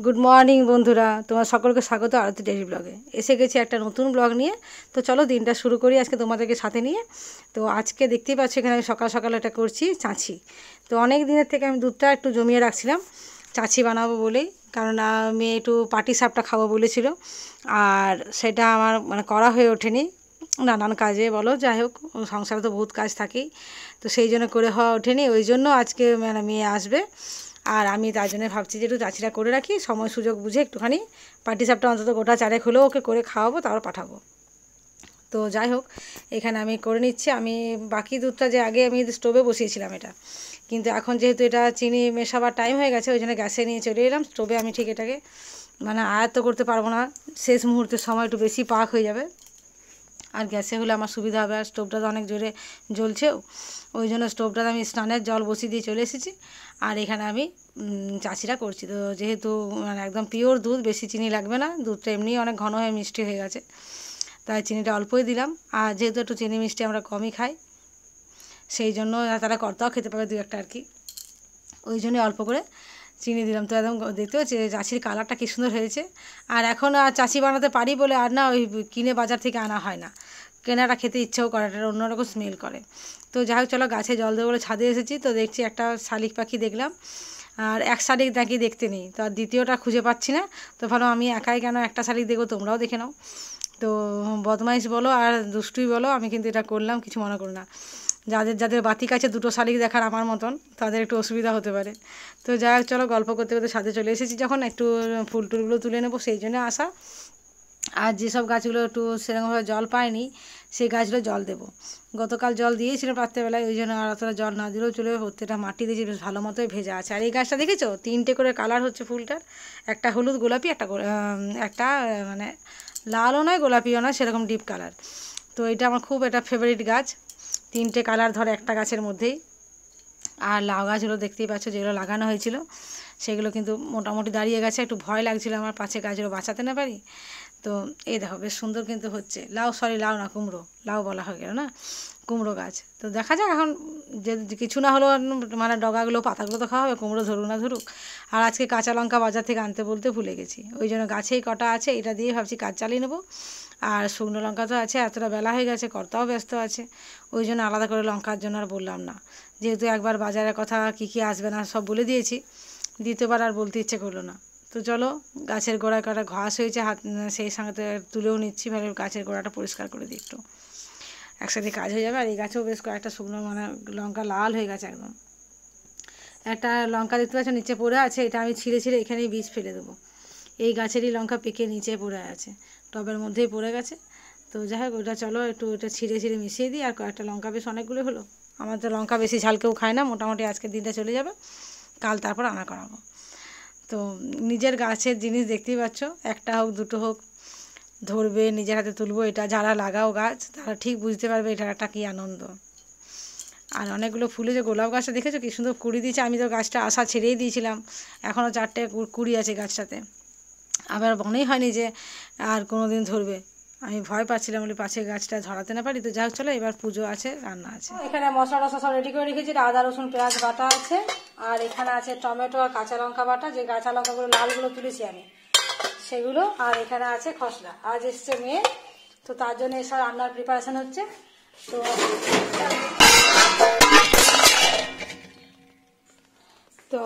Good morning বন্ধুরা, তোমার সকলকে স্বাগত আরতি ডেইলি ব্লগে। এসে গেছি একটা নতুন ব্লগ নিয়ে। তো চলো দিনটা শুরু করি আজকে তোমাদেরকে সাথে নিয়ে। তো আজকে দেখতেই পাচ্ছ এখানে আমি সকাল সকাল এটা করছি চাঁছি। তো অনেক দিনের থেকে আমি দুধটা একটু জমিয়ে রাখছিলাম চাঁছি বানাবো বলেই, কারণ আমি একটু পাটি সাপটা খাবো বলেছিল, আর সেটা আমার করা হয়ে ওঠেনি নানান কাজে বলো, যাই হোক সংসারে তো বহুত কাজ থাকেই, তো সেই জন্য করে হওয়া ওঠেনি। ওই জন্য আজকে মেয়ে আসবে, আর আমি তার জন্য ভাবছি যে একটু চাচিটা করে রাখি, সময় সুযোগ বুঝে একটুখানি পাটিসাপটা অন্তত গোটা চারেক হলেও ওকে করে খাওয়াবো, তারপর পাঠাবো। তো যাই হোক এখানে আমি করে নিচ্ছি। আমি বাকি দুধটা যে আগে আমি স্টোভে বসিয়েছিলাম এটা, কিন্তু এখন যেহেতু এটা চিনি মেশাবার টাইম হয়ে গেছে, ওই জন্য গ্যাসে নিয়ে চলে এলাম। স্টোভে আমি ঠিক এটাকে আয়ত্ত করতে পারবো না, শেষ মুহূর্তের সময় একটু বেশি পাক হয়ে যাবে, আর গ্যাসে হলে আমার সুবিধা হবে। আর স্টোভটা তো অনেক জোরে জ্বলছেও, ওই জন্য স্টোভটাতে আমি স্নানের জল বসিয়ে দিয়ে চলে এসেছি। আর এখানে আমি চাচিটা করছি। তো যেহেতু একদম পিওর দুধ, বেশি চিনি লাগবে না, দুধটা এমনি অনেক ঘন হয়ে মিষ্টি হয়ে গেছে, তাই চিনিটা অল্পই দিলাম। আর যেহেতু একটু চিনি মিষ্টি আমরা কমই খাই, সেই জন্য তারা কর্তাও খেতে পাবে দু একটা আর কি, ওই জন্যই অল্প করে চিনি দিলাম। তো একদম দেখতে পাচ্ছি চাচির কালারটা কী সুন্দর হয়েছে। আর এখন আর চাচি বানাতে পারি বলে আর না ওই কিনে বাজার থেকে আনা হয় না, কেনাটা খেতে ইচ্ছেও করে, এটা অন্যরকম স্মেল করে। তো যাই হোক চলো গাছে জল দেবো বলে ছাদে এসেছি, তো দেখছি একটা শালিক পাখি দেখলাম, আর এক শালিক নাকি দেখতে নেই, তো আর দ্বিতীয়টা খুঁজে পাচ্ছি না। তো ভালো আমি একাই কেন একটা শালিক দেখবো, তোমরাও দেখে নাও। তো বদমাইশ বলো আর দুষ্টুই বলো, আমি কিন্তু এটা করলাম, কিছু মনে করো না। যাদের যাদের বাতি কাছে দুটো শালিক দেখার আমার মতন, তাদের একটু অসুবিধা হতে পারে। তো যাই হোক চলো গল্প করতে করতে ছাদে চলে এসেছি, যখন একটু ফুল টুলগুলো তুলে নেবো সেই জন্য আসা। আর যেসব গাছগুলো একটু সেরকমভাবে জল পায়নি সেই গাছগুলো জল দেবো। গতকাল জল দিয়েছিল রাত্রেবেলায়, ওই জন্য আর অতটা জল না দিলেও চলে, প্রত্যেকটা মাটি দিয়েছি বেশ ভালো মতোই ভেজা আছে। আর এই গাছটা দেখেছো তিনটে করে কালার হচ্ছে ফুলটার, একটা হলুদ গোলাপি, একটা লালও নয় গোলাপিও নয়, সেরকম ডিপ কালার। তো এটা আমার খুব এটা ফেভারিট গাছ, তিনটে কালার ধরে একটা গাছের মধ্যেই। আর লাউ গাছগুলো দেখতেই পাচ্ছ যেগুলো লাগানো হয়েছিল সেগুলো কিন্তু মোটামুটি দাঁড়িয়ে গেছে, একটু ভয় লাগছিল আমার পাছে গাছগুলো বাঁচাতে না পারি। তো এই দেখো বেশ সুন্দর কিন্তু হচ্ছে লাউ, লাউ না কুমড়ো, লাউ বলা হয়ে গেল না, কুমড়ো গাছ। তো দেখা যাক এখন, যে কিছু না হলেও ডগাগুলো পাতাগুলো তো খাওয়া হবে, কুমড়ো ধরুক না ধরুক। আর আজকে কাঁচা লঙ্কা বাজার থেকে আনতে বলতে ভুলে গেছি, ওই জন্য গাছেই কটা আছে, এটা দিয়ে ভাবছি কাজ চালিয়ে নেবো। আর শুকনো লঙ্কা তো আছে, এতটা বেলা হয়ে গেছে, কর্তাও ব্যস্ত আছে, ওই জন্য আলাদা করে লঙ্কার জন্য আর বললাম না। যেহেতু একবার বাজারের কথা কী কী আসবে না সব বলে দিয়েছি, দ্বিতীয়বার আর বলতে ইচ্ছে করলো না। তো চলো গাছের গোড়ায় কটা ঘাস হয়েছে, সেই সঙ্গে তুলেও নিচ্ছি, ভালো গাছের গোড়াটা পরিষ্কার করে দিই একটু, একসাথে কাজ হয়ে যাবে। আর এই গাছেও বেশ কয়েকটা শুকনো লঙ্কা লাল হয়ে গেছে একদম। একটা লঙ্কা দেখতে পাচ্ছ নিচে পড়ে আছে, এটা আমি ছিঁড়ে ছিঁড়ে এখানেই বীজ ফেলে দেবো। এই গাছেরই লঙ্কা পেকে নিচে পড়ে আছে, টবের মধ্যেই পড়ে গেছে। তো যাই হোক ওটা চলো একটু ওটা ছিঁড়ে ছিঁড়ে মিশিয়ে দিই। আর কয়েকটা লঙ্কা বেশ অনেকগুলো হলো, আমার তো লঙ্কা বেশি ঝাল কেউ খায় না, মোটামুটি আজকের দিনটা চলে যাবে, কাল তারপর আনা করাবো। তো নিজের গাছের জিনিস দেখতেই পাচ্ছ, একটা হোক দুটো হোক ধরবে, নিজের হাতে তুলবো, এটা যারা লাগাও গাছ তারা ঠিক বুঝতে পারবে এটার একটা কী আনন্দ। আর অনেকগুলো ফুলে যে গোলাপ গাছটা দেখেছো কী সুন্দর কুড়ি দিয়েছে, আমি তো গাছটা আশা ছেড়েই দিয়েছিলাম, এখনও 4টে কুড়ি আছে গাছটাতে, আবার মনেই হয়নি যে আর কোনো দিন ধরবে, আমি ভয় পাচ্ছিলাম বলে পাশে গাছটা ধরাতে না পারি। তো যাই হোক চলো এবার পুজো আছে, রান্না আছে। এখানে মশলা টশলা সব রেডি করে রেখেছি, আদা রসুন পেঁয়াজ বাটা আছে, আর এখানে আছে টমেটো আর কাঁচা লঙ্কা বাটা, যে কাঁচা লঙ্কাগুলো লালগুলো তুলেছি আমি সেগুলো, আর এখানে আছে খসড়া। আজ এসছে মেয়ে, তো তার জন্য এসব রান্নার প্রিপারেশন হচ্ছে। তো তো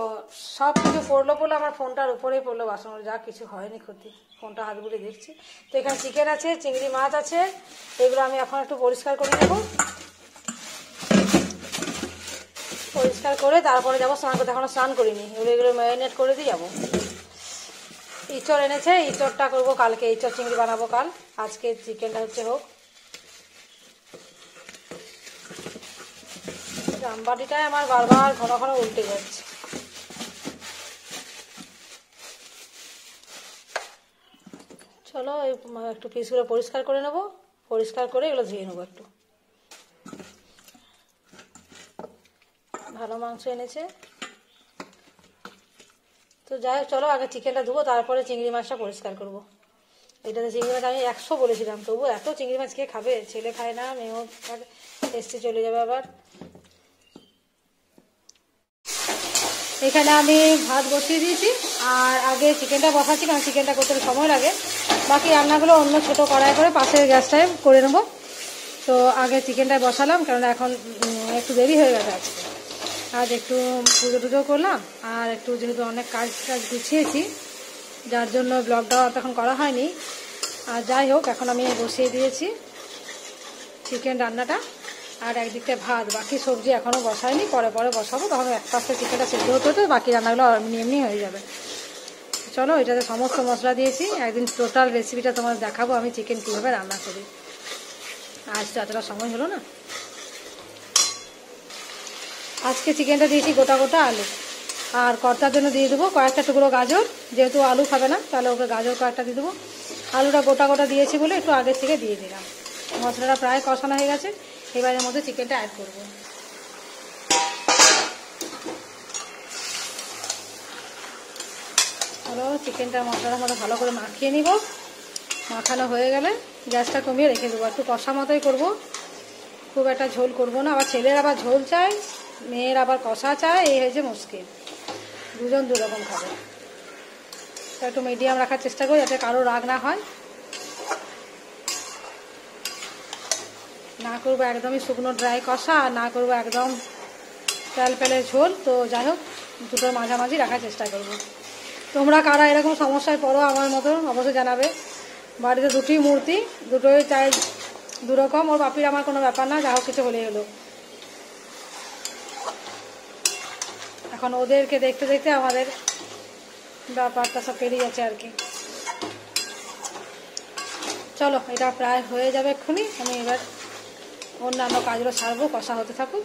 সব কিছু পড়লো আমার ফোনটার উপরেই পড়লো, বাসন যা কিছু হয়নি ক্ষতি, ফোনটা হাত বুড়ে দেখছি। তো এখানে চিকেন আছে, চিংড়ি মাছ আছে, এগুলো আমি এখন একটু পরিষ্কার করে নেব, পরিষ্কার করে তারপরে যাবো স্নান করতে, এখনো স্নান করিনি, এগুলো ম্যারিনেট করে দিয়ে যাবো। ইঁচড় এনেছে, ইঁচড়টা করবো কালকে, ইঁচড় চিংড়ি বানাবো কাল, আজকে চিকেনটা হচ্ছে হোক। জামবাটিটায় আমার বারবার ঘন ঘন উল্টে যাচ্ছে। চলো একটু পিসগুলো পরিষ্কার করে নেবো, পরিষ্কার করে এগুলো ধুয়ে নেবো একটু। ভালো মাংস এনেছে, তো যাই হোক চলো আগে চিকেনটা ধুবো, তারপরে চিংড়ি মাছটা পরিষ্কার করবো। এটাতে চিংড়ি মাছ আমি 100 বলেছিলাম, তবু এত চিংড়ি মাছ কে খাবে, ছেলে খায় না, মেয়েও এসে চলে যাবে আবার। এখানে আমি ভাত বসিয়ে দিয়েছি, আর আগে চিকেনটা বসাচ্ছি, কারণ চিকেনটা করতে সময় লাগে। বাকি রান্নাগুলো অন্য ছোটো কড়াই করে পাশের গ্যাসটায় করে নেব। তো আগে চিকেনটায় বসালাম, কারণ এখন একটু দেরি হয়ে গেছে আজকে। আজ একটু পুজো টুজো করলাম, আর একটু যেহেতু অনেক কাজ গুছিয়েছি, যার জন্য ব্লগটাও তখন করা হয়নি। আর যাই হোক, এখন আমি বসিয়ে দিয়েছি চিকেন রান্নাটা, আর একদিকটা ভাত। বাকি সবজি এখনও বসাইনি, পরে বসাবো, তখন এক পাশে চিকেনটা সেদ্ধ হতে হতে বাকি রান্নাগুলো এমনি এমনি হয়ে যাবে। চলো, এটাতে সমস্ত মশলা দিয়েছি। একদিন টোটাল রেসিপিটা তোমাদের দেখাবো আমি চিকেন কীভাবে রান্না করি। আজ তো এতটা সময় হলো না। আজকে চিকেনটা দিয়েছি গোটা গোটা আলু, আর কর্তার জন্য দিয়ে দেবো কয়েকটা টুকরো গাজর। যেহেতু আলু খাবে না, তাহলে ওকে গাজর কয়েকটা দিয়ে দেবো। আলুটা গোটা গোটা দিয়েছি বলে একটু আগের থেকে দিয়ে দিলাম। মশলাটা প্রায় কষানো হয়ে গেছে, এবারের মধ্যে চিকেনটা অ্যাড করব। হলো, চিকেনটা মশলার মধ্যে ভালো করে মাখিয়ে নিব। মাখানো হয়ে গেলে গ্যাসটা কমিয়ে রেখে দেবো। একটু কষা মতোই করবো, খুব একটা ঝোল করব না। আবার ছেলের আবার ঝোল চায়, মেয়ের আবার কষা চায়, এই হয়েছে মুশকিল। দুজন দুরকম খাবে। তো একটু মিডিয়াম রাখার চেষ্টা করি, যাতে কারো রাগ না হয়। না করবো একদমই শুকনো ড্রাই কষা, আর না করবো একদম তেল ফেলে ঝোল। তো যাই হোক, দুটোর মাঝামাঝি রাখার চেষ্টা করব। তোমরা কারা এরকম সমস্যায় পড়ো আমার মতো অবশ্যই জানাবে। বাড়িতে দুটোই মূর্তি, দুটোই চাই দুরকম। ওর বাপির আমার কোনো ব্যাপার না, যা হোক কিছু হলেই হলো। এখন ওদেরকে দেখতে দেখতে আমাদের ব্যাপারটা সব পেরিয়ে যাচ্ছে আর কি। চলো, এটা প্রায় হয়ে যাবে এক্ষুনি। আমি এবার অন্যান্য কাজগুলো সারবো, কষা হতে থাকুক।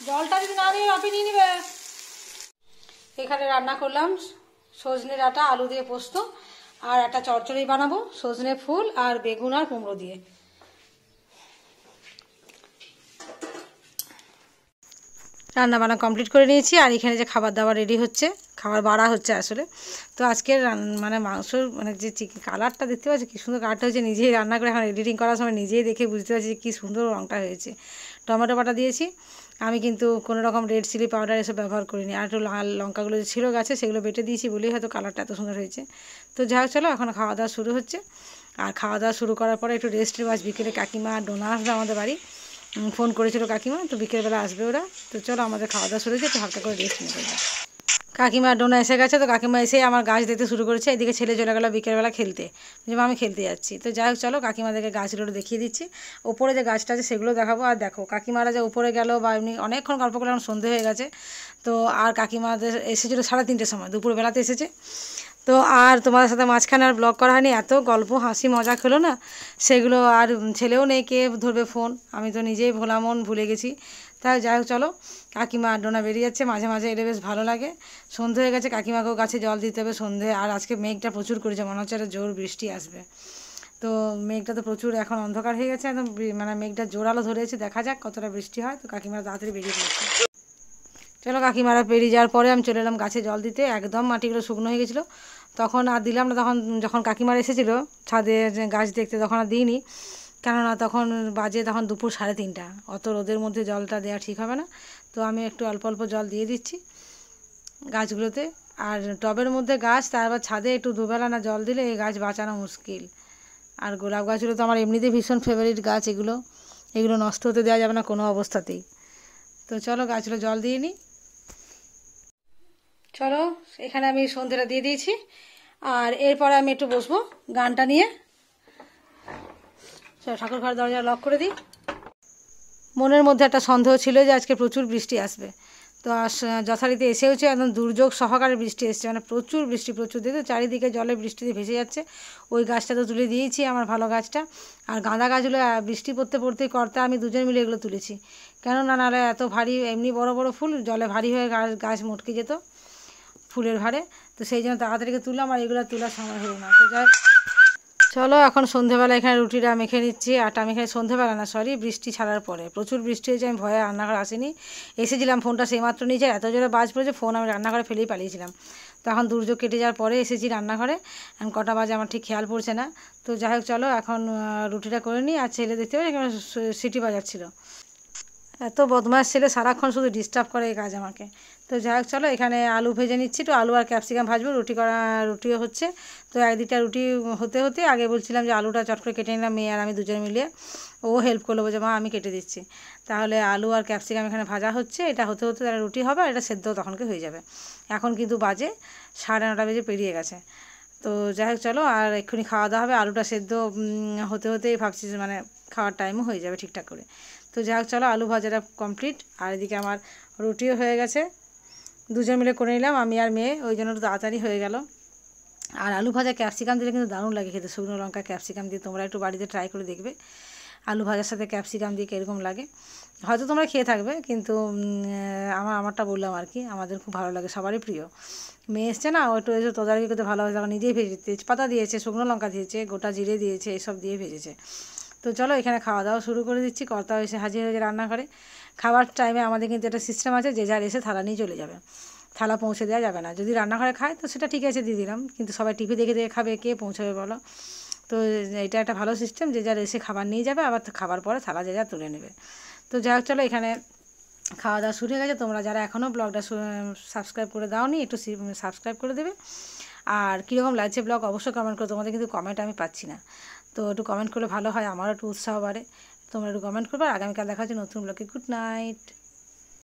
জলটা যদি না নিয়ে আপনি নিয়ে নেবে। এখানে রান্না করলাম সজনে ডাঁটা আলু দিয়ে পোস্ত, আর একটা চচ্চড়ি বানাবো সজনে ফুল আর বেগুন আর কুমড়ো দিয়ে। রান্না বান্না কমপ্লিট করে নিয়েছি, আর এখানে যে খাবার দাবার রেডি হচ্ছে, খাবার বাড়া হচ্ছে আসলে। তো আজকের মানে মাংসর মানে যে চিকেন কালারটা দেখতে পাচ্ছি, কী সুন্দর কালারটা হয়েছে। নিজেই রান্না করে এখন এডিটিং করার সময় নিজেই দেখে বুঝতে পারছি কী সুন্দর রঙটা হয়েছে। টমেটো বাটা দিয়েছি আমি, কিন্তু কোনো রকম রেড চিলি পাউডার এসব ব্যবহার করিনি। আর একটু লাল লঙ্কাগুলো যে ছিল গাছে, সেগুলো বেটে দিয়েছি বলেই হয়তো কালারটা এত সুন্দর হয়েছে। তো যাই হোক, চলো এখন খাওয়া দাওয়া শুরু হচ্ছে। আর খাওয়া দাওয়া শুরু করার পরে একটু রেস্টের বাস। বিকেলে কাকিমা আর ডোনা আসবে আমাদের বাড়ি, ফোন করেছিল কাকিমা, তো বিকেলবেলা আসবে ওরা। তো চলো, আমাদের খাওয়া দাওয়া শুরু হয়েছে, একটু হালকা করে রেস্ট নিতে হবে। কাকিমা ডোনা এসে গেছে, তো কাকিমা এসেই আমার গাছ দেখতে শুরু করেছে। এদিকে ছেলে চলে গেলো বিকেলবেলা খেলতে, যে আমি খেলতে যাচ্ছি। তো যাই হোক, চলো কাকিমাদেরকে গাছগুলো দেখিয়ে দিচ্ছি। ওপরে যে গাছটা আছে সেগুলো দেখাবো। আর দেখো, কাকিমারা যে উপরে গেল বা এমনি অনেকক্ষণ গল্প করলাম, সন্ধে হয়ে গেছে। তো আর কাকিমাদের এসেছিলো 3:30টার সময়, দুপুরবেলাতে এসেছে। তো আর তোমাদের সাথে মাঝখানে আর ব্লগ করা হয়নি, এত গল্প হাসি মজা খেলো না সেগুলো। আর ছেলেও নেই, কে ধরবে ফোন, আমি তো নিজেই ভোলা মন ভুলে গেছি। তাই যাই হোক, চলো কাকিমা আর ডোনা বেরিয়ে যাচ্ছে, মাঝে মাঝে এলে বেশ ভালো লাগে। সন্ধে হয়ে গেছে, কাকিমাকেও গাছে জল দিতে হবে সন্ধে। আর আজকে মেঘটা প্রচুর করেছে, মনে হচ্ছে একটা জোর বৃষ্টি আসবে। তো মেঘটা তো প্রচুর এখন অন্ধকার হয়ে গেছে একদম, মানে মেঘটা জোরালো ধরেছে। দেখা যাক কতটা বৃষ্টি হয়। তো কাকিমারা তাড়াতাড়ি বেরিয়ে পড়ছে। চলো, কাকিমারা পেরিয়ে যাওয়ার পরে আমি চলে এলাম গাছে জল দিতে। একদম মাটিগুলো শুকনো হয়ে গেছিলো, তখন আর দিলাম না। তখন যখন কাকিমারা এসেছিলো ছাদে গাছ দেখতে, তখন আর দিইনি, কেননা তখন বাজে তখন দুপুর 3:30। অত রোদের মধ্যে জলটা দেওয়া ঠিক হবে না। তো আমি একটু অল্প অল্প জল দিয়ে দিচ্ছি গাছগুলোতে। আর টবের মধ্যে গাছ, তারপর ছাদে একটু দুবেলা না জল দিলে এই গাছ বাঁচানো মুশকিল। আর গোলাপ গাছগুলো তো আমার এমনিতেই ভীষণ ফেভারিট গাছ, এগুলো নষ্ট হতে দেওয়া যাবে না কোনো অবস্থাতেই। তো চলো গাছগুলো জল দিয়ে নিই। চলো, এখানে আমি সন্ধ্যেটা দিয়ে দিয়েছি, আর এরপরে আমি একটু বসবো গানটা নিয়ে। চলো, ঠাকুর ঘর দরজা লক করে দিই। মনের মধ্যে একটা সন্দেহ ছিল যে আজকে প্রচুর বৃষ্টি আসবে। তো যথারীতি এসেওছে, একদম দুর্যোগ সহকারে বৃষ্টি এসছে, মানে প্রচুর বৃষ্টি, প্রচুর দিয়ে চারিদিকে জলে বৃষ্টিতে ভেসে যাচ্ছে। ওই গাছটা তো তুলে দিয়েছি, আমার ভালো গাছটা। আর গাঁদা গাছগুলো বৃষ্টি পড়তে পড়তেই কর্তা আমি দুজন মিলে এগুলো তুলেছি, কেননা নাহলে এত ভারী, এমনি বড় বড় ফুল জলে ভারী হয়ে গাছ মটকে যেত ফুলের ভারে। তো সেই জন্য তাড়াতাড়ি তুললাম, আর এগুলো তোলার সময় হলো না। তো যাই, চলো এখন সন্ধেবেলা এখানে রুটিটা মেখে নিচ্ছি। আটা মেখে, সন্ধেবেলা না সরি, বৃষ্টি ছাড়ার পরে। প্রচুর বৃষ্টি হয়েছে, আমি ভয়ে রান্নাঘরে আসিনি। এসেছিলাম, ফোনটা সেইমাত্র নিয়েছে, এত জোরে বাজ পড়েছে, ফোন আমি রান্নাঘরে ফেলেই পালিয়েছিলাম। তখন দুর্যোগ কেটে যাওয়ার পরে এসেছি রান্নাঘরে, এখন কটা বাজে আমার ঠিক খেয়াল পড়ছে না। তো যাই হোক চলো এখন রুটিটা করে নিই। আর ছেলে দেখতে পাই এখানে সিটি বাজাচ্ছিল। এত বদমাশ ছেলে, সারাক্ষণ শুধু ডিস্টার্ব করে এই কাজ আমাকে। তো যাই হোক চলো এখানে আলু ভেজে নিচ্ছি, তো আলু আর ক্যাপসিকাম ভাজবো, রুটিও হচ্ছে। তো একদিকটা রুটি হতে হতে আগে বলছিলাম যে আলুটা চট করে কেটে নিলাম, মেয়ে আর আমি দুজনে মিলিয়ে। ও হেল্প করলো, বলছে মা আমি কেটে দিচ্ছি। তাহলে আলু আর ক্যাপসিকাম এখানে ভাজা হচ্ছে, এটা হতে হতে তারা রুটি হবে আর এটা সেদ্ধ তখনকে হয়ে যাবে। এখন কিন্তু বাজে 9:30 বেজে পেরিয়ে গেছে। তো যাই হোক চলো আর এক্ষুনি খাওয়া দাওয়া হবে, আলুটা সেদ্ধ হতে হতেই ভাবছি মানে খাওয়ার টাইমও হয়ে যাবে ঠিকঠাক করে। তো যাই হোক চলো আলু ভাজাটা কমপ্লিট, আর এদিকে আমার রুটিও হয়ে গেছে, দুজন মিলে করে নিলাম আমি আর মেয়ে, ওই জন্য একটু তাড়াতাড়ি হয়ে গেল। আর আলু ভাজা ক্যাপসিকাম দিলে কিন্তু দারুণ লাগে খেতে, শুকনো লঙ্কা ক্যাপসিকাম দিয়ে তোমরা একটু বাড়িতে ট্রাই করে দেখবে আলু ভাজার সাথে ক্যাপসিকাম দিয়ে কীরকম লাগে। হয়তো তোমরা খেয়ে থাকবে, কিন্তু আমারটা বললাম আর কি, আমাদের খুব ভালো লাগে, সবারই প্রিয়। মেয়ে এসছে না, ও একটু এসে তদারকি করতে ভালোবাসে, তখন নিজেই ভেজে তেজপাতা দিয়েছে, শুকনো লঙ্কা দিয়েছে, গোটা জিরে দিয়েছে, এসব দিয়ে ভেজেছে। তো চলো এখানে খাওয়া দাওয়া শুরু করে দিচ্ছি। কর্তাও এসে হাজির হয়েছে রান্নাঘরে। খাবার টাইমে আমাদের কিন্তু একটা সিস্টেম আছে, যে যার এসে থালা নিয়ে চলে যাবে, থালা পৌঁছে দেওয়া যাবে না। যদি রান্নাঘরে খায় তো সেটা ঠিক আছে, দিয়ে দিলাম, কিন্তু সবাই টিভি দেখে দেখে খাবে, কে পৌঁছাবে বলো? তো এটা একটা ভালো সিস্টেম, যে যার এসে খাবার নিয়ে যাবে, আবার খাবার পরে থালা যে যার তুলে নেবে। তো যাই হোক চলো এখানে খাওয়া দাওয়া শুরু হয়ে গেছে। তোমরা যারা এখনও ব্লগটা সাবস্ক্রাইব করে দাওনি একটু সাবস্ক্রাইব করে দেবে। আর কীরকম লাগছে ব্লগ অবশ্যই কমেন্ট করো, তোমাদের কিন্তু কমেন্ট আমি পাচ্ছি না, তো একটু কমেন্ট করলে ভালো হয়, আমারও একটু উৎসাহ বাড়ে। তোমরা একটু কমেন্ট করবে। আর আগামীকাল দেখা হচ্ছে নতুন ব্লগে। Good night.